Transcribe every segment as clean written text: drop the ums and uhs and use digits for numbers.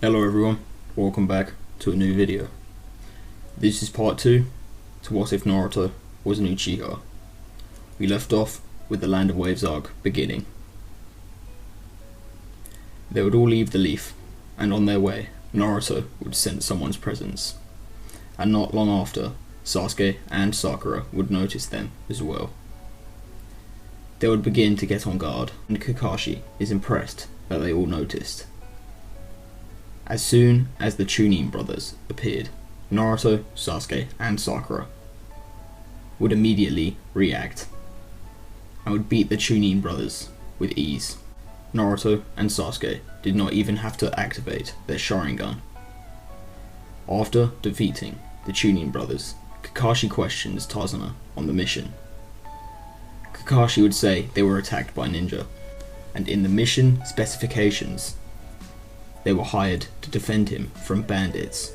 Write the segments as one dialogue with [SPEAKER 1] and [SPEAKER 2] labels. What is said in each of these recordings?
[SPEAKER 1] Hello everyone, welcome back to a new video. This is part 2 to What If Naruto Was an Uchiha. We left off with the Land of Waves arc beginning. They would all leave the leaf, and on their way, Naruto would sense someone's presence. And not long after, Sasuke and Sakura would notice them as well. They would begin to get on guard, and Kakashi is impressed that they all noticed. As soon as the Chunin brothers appeared, Naruto, Sasuke, and Sakura would immediately react and would beat the Chunin brothers with ease. Naruto and Sasuke did not even have to activate their Sharingan. After defeating the Chunin brothers, Kakashi questions Tazuna on the mission. Kakashi would say they were attacked by ninja, and in the mission specifications, they were hired to defend him from bandits.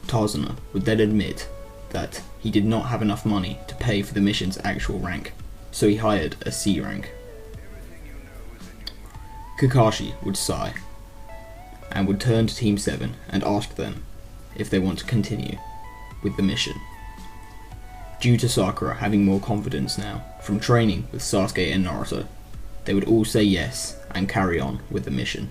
[SPEAKER 1] Tazuna would then admit that he did not have enough money to pay for the mission's actual rank, so he hired a C rank. Kakashi would sigh and would turn to Team 7 and ask them if they want to continue with the mission. Due to Sakura having more confidence now from training with Sasuke and Naruto, they would all say yes and carry on with the mission.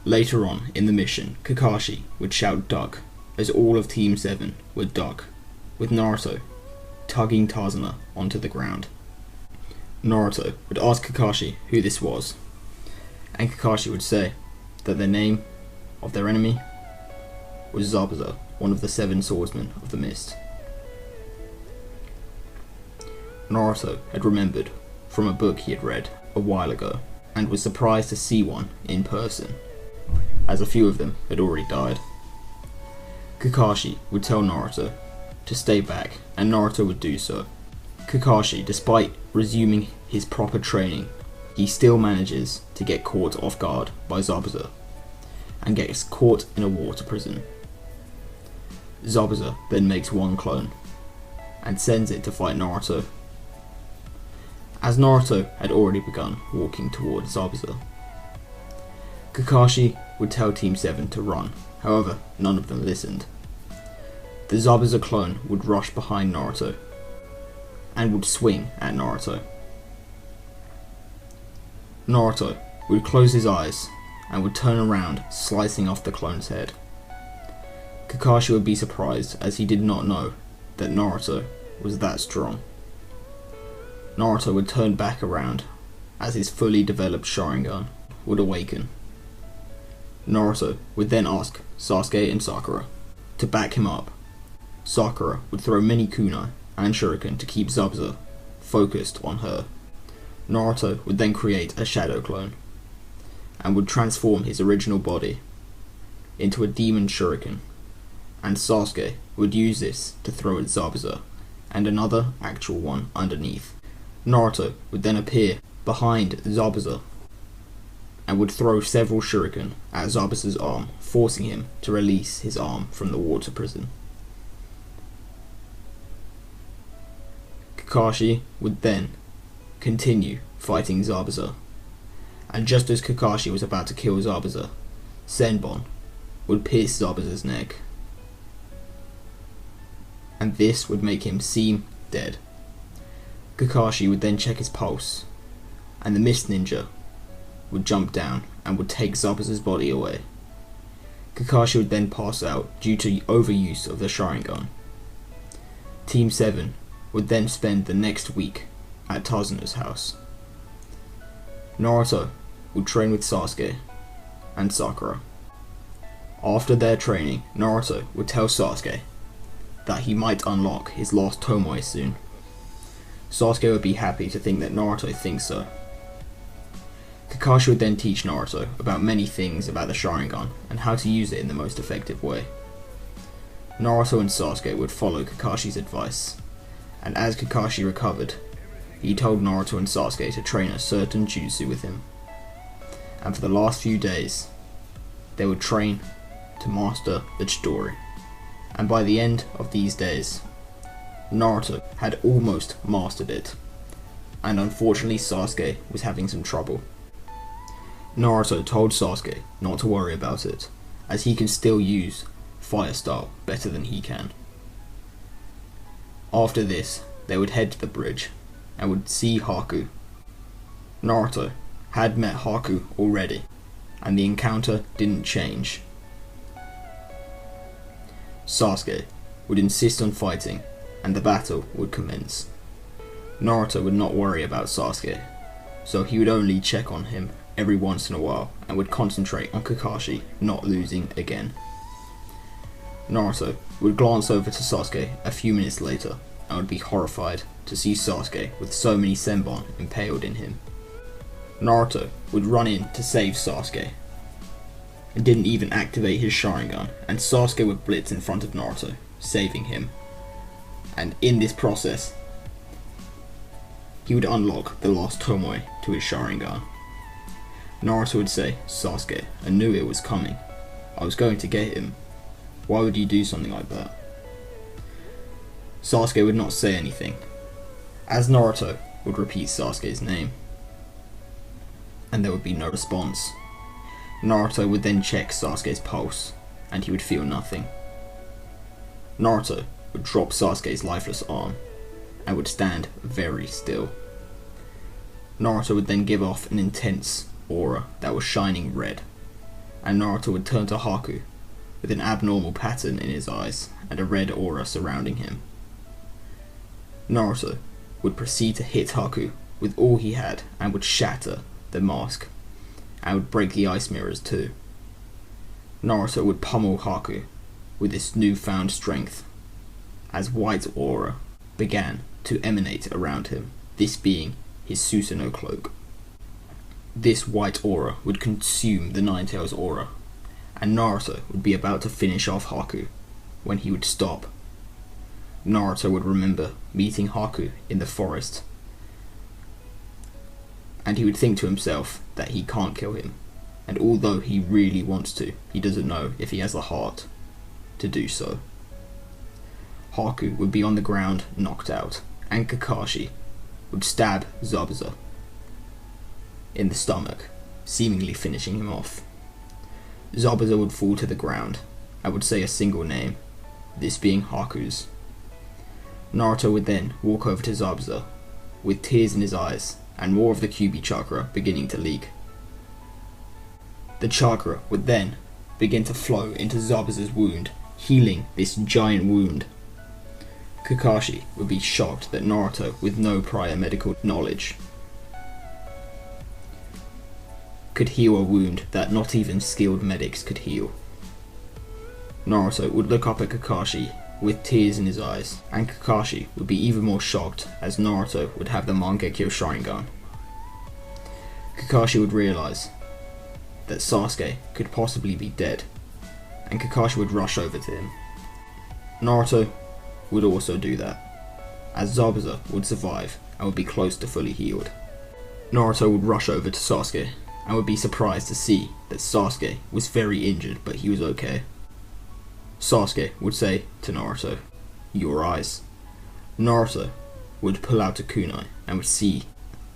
[SPEAKER 1] Later on in the mission, Kakashi would shout "duck" as all of Team 7 would duck, with Naruto tugging Tazuna onto the ground. Naruto would ask Kakashi who this was, and Kakashi would say that the name of their enemy was Zabuza, one of the 7 swordsmen of the mist. Naruto had remembered from a book he had read a while ago, and was surprised to see one in person, as a few of them had already died. Kakashi would tell Naruto to stay back, and Naruto would do so. Kakashi, despite resuming his proper training, he still manages to get caught off guard by Zabuza, and gets caught in a water prison. Zabuza then makes one clone, and sends it to fight Naruto, as Naruto had already begun walking towards Zabuza. Kakashi would tell Team 7 to run, however, none of them listened. The Zabuza clone would rush behind Naruto, and would swing at Naruto. Naruto would close his eyes, and would turn around, slicing off the clone's head. Kakashi would be surprised, as he did not know that Naruto was that strong. Naruto would turn back around, as his fully developed Sharingan would awaken. Naruto would then ask Sasuke and Sakura to back him up. Sakura would throw many kunai and shuriken to keep Zabuza focused on her. Naruto would then create a shadow clone, and would transform his original body into a demon shuriken, and Sasuke would use this to throw at Zabuza, and another actual one underneath. Naruto would then appear behind Zabuza, and would throw several shuriken at Zabuza's arm, forcing him to release his arm from the water prison. Kakashi would then continue fighting Zabuza, and just as Kakashi was about to kill Zabuza, Senbon would pierce Zabuza's neck, and this would make him seem dead. Kakashi would then check his pulse, and the Mist Ninja would jump down and would take Zabuza's body away. Kakashi would then pass out due to overuse of the Sharingan. Team 7 would then spend the next week at Tazuna's house. Naruto would train with Sasuke and Sakura. After their training, Naruto would tell Sasuke that he might unlock his last Tomoe soon. Sasuke would be happy to think that Naruto thinks so. Kakashi would then teach Naruto about many things about the Sharingan and how to use it in the most effective way. Naruto and Sasuke would follow Kakashi's advice, and as Kakashi recovered, he told Naruto and Sasuke to train a certain jutsu with him. And for the last few days, they would train to master the Chidori. And by the end of these days, Naruto had almost mastered it, and unfortunately Sasuke was having some trouble. Naruto told Sasuke not to worry about it, as he can still use fire style better than he can. After this, they would head to the bridge and would see Haku. Naruto had met Haku already, and the encounter didn't change. Sasuke would insist on fighting, and the battle would commence. Naruto would not worry about Sasuke, so he would only check on him every once in a while and would concentrate on Kakashi not losing again. Naruto would glance over to Sasuke a few minutes later and would be horrified to see Sasuke with so many senbon impaled in him. Naruto would run in to save Sasuke and didn't even activate his Sharingan, and Sasuke would blitz in front of Naruto, saving him. And in this process, he would unlock the last Tomoe to his Sharingan. Naruto would say, "Sasuke, I knew it was coming. I was going to get him. Why would you do something like that?" Sasuke would not say anything, as Naruto would repeat Sasuke's name, and there would be no response. Naruto would then check Sasuke's pulse, and he would feel nothing. Naruto would drop Sasuke's lifeless arm, and would stand very still. Naruto would then give off an intense aura that was shining red, and Naruto would turn to Haku with an abnormal pattern in his eyes and a red aura surrounding him. Naruto would proceed to hit Haku with all he had and would shatter the mask, and would break the ice mirrors too. Naruto would pummel Haku with this newfound strength as white aura began to emanate around him, this being his Susanoo cloak. This white aura would consume the Nine-Tails aura, and Naruto would be about to finish off Haku when he would stop. Naruto would remember meeting Haku in the forest, and he would think to himself that he can't kill him, and although he really wants to, he doesn't know if he has the heart to do so. Haku would be on the ground, knocked out, and Kakashi would stab Zabuza in the stomach, seemingly finishing him off. Zabuza would fall to the ground and would say a single name, this being Haku's. Naruto would then walk over to Zabuza with tears in his eyes and more of the Kyuubi chakra beginning to leak. The chakra would then begin to flow into Zabuza's wound, healing this giant wound. Kakashi would be shocked that Naruto, with no prior medical knowledge, could heal a wound that not even skilled medics could heal. Naruto would look up at Kakashi with tears in his eyes, and Kakashi would be even more shocked as Naruto would have the Mangekyo Sharingan. Kakashi would realize that Sasuke could possibly be dead, and Kakashi would rush over to him. Naruto would also do that, as Zabuza would survive and would be close to fully healed. Naruto would rush over to Sasuke and would be surprised to see that Sasuke was very injured, but he was okay. Sasuke would say to Naruto, "Your eyes." Naruto would pull out a kunai and would see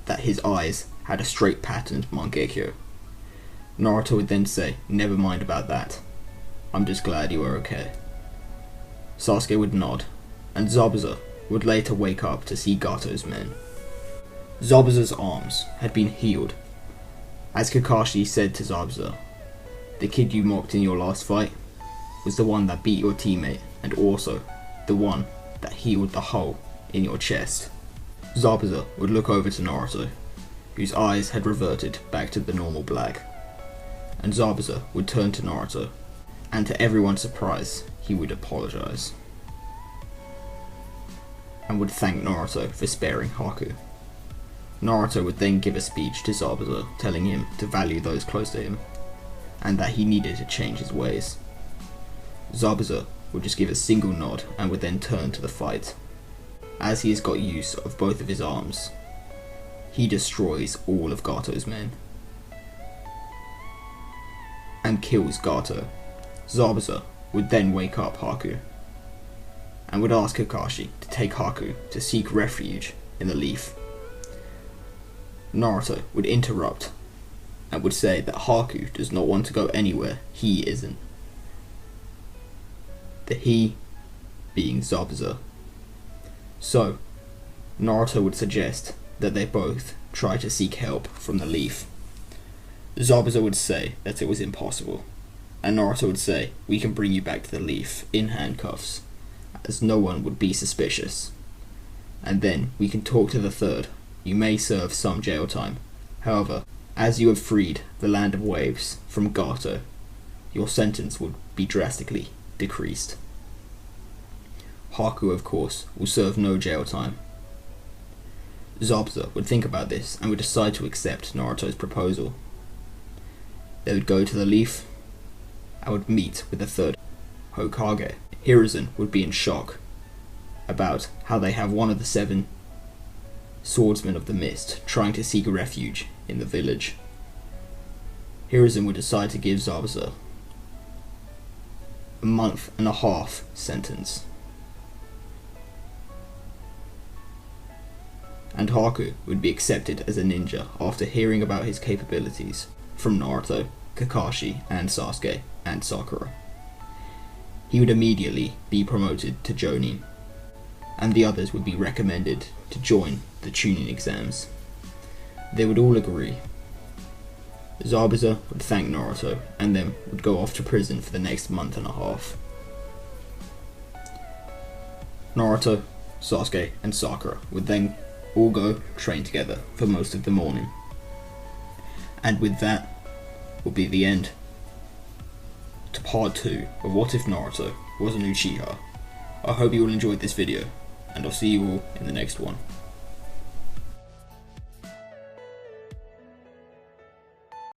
[SPEAKER 1] that his eyes had a straight patterned Mangekyo. Naruto would then say, "Never mind about that. I'm just glad you are okay." Sasuke would nod, and Zabuza would later wake up to see Gato's men. Zabuza's arms had been healed, as Kakashi said to Zabuza, "The kid you mocked in your last fight was the one that beat your teammate, and also the one that healed the hole in your chest." Zabuza would look over to Naruto, whose eyes had reverted back to the normal black, and Zabuza would turn to Naruto, and to everyone's surprise, he would apologize, and would thank Naruto for sparing Haku. Naruto would then give a speech to Zabuza, telling him to value those close to him, and that he needed to change his ways. Zabuza would just give a single nod and would then turn to the fight. As he has got use of both of his arms, he destroys all of Gato's men and kills Gato. Zabuza would then wake up Haku and would ask Kakashi to take Haku to seek refuge in the leaf. Naruto would interrupt and would say that Haku does not want to go anywhere he isn't. The he being Zabuza. So, Naruto would suggest that they both try to seek help from the leaf. Zabuza would say that it was impossible, and Naruto would say, "We can bring you back to the leaf in handcuffs, as no one would be suspicious. And then we can talk to the third. You may serve some jail time. However, as you have freed the Land of Waves from Gato, your sentence would be drastically decreased. Haku, of course, will serve no jail time." Zabuza would think about this and would decide to accept Naruto's proposal. They would go to the leaf and would meet with the third Hokage. Hiruzen would be in shock about how they have one of the 7 swordsmen of the mist trying to seek refuge in the village. Hiruzen would decide to give Zabuza a 1.5-month sentence. And Haku would be accepted as a ninja after hearing about his capabilities from Naruto, Kakashi, and Sasuke and Sakura. He would immediately be promoted to Jonin, and the others would be recommended to join the Chunin exams. They would all agree. Zabuza would thank Naruto and then would go off to prison for the next 1.5 months. Naruto, Sasuke, and Sakura would then all go train together for most of the morning. And with that will be the end to part 2 of What If Naruto Was an Uchiha. I hope you all enjoyed this video, and I'll see you all in the next one.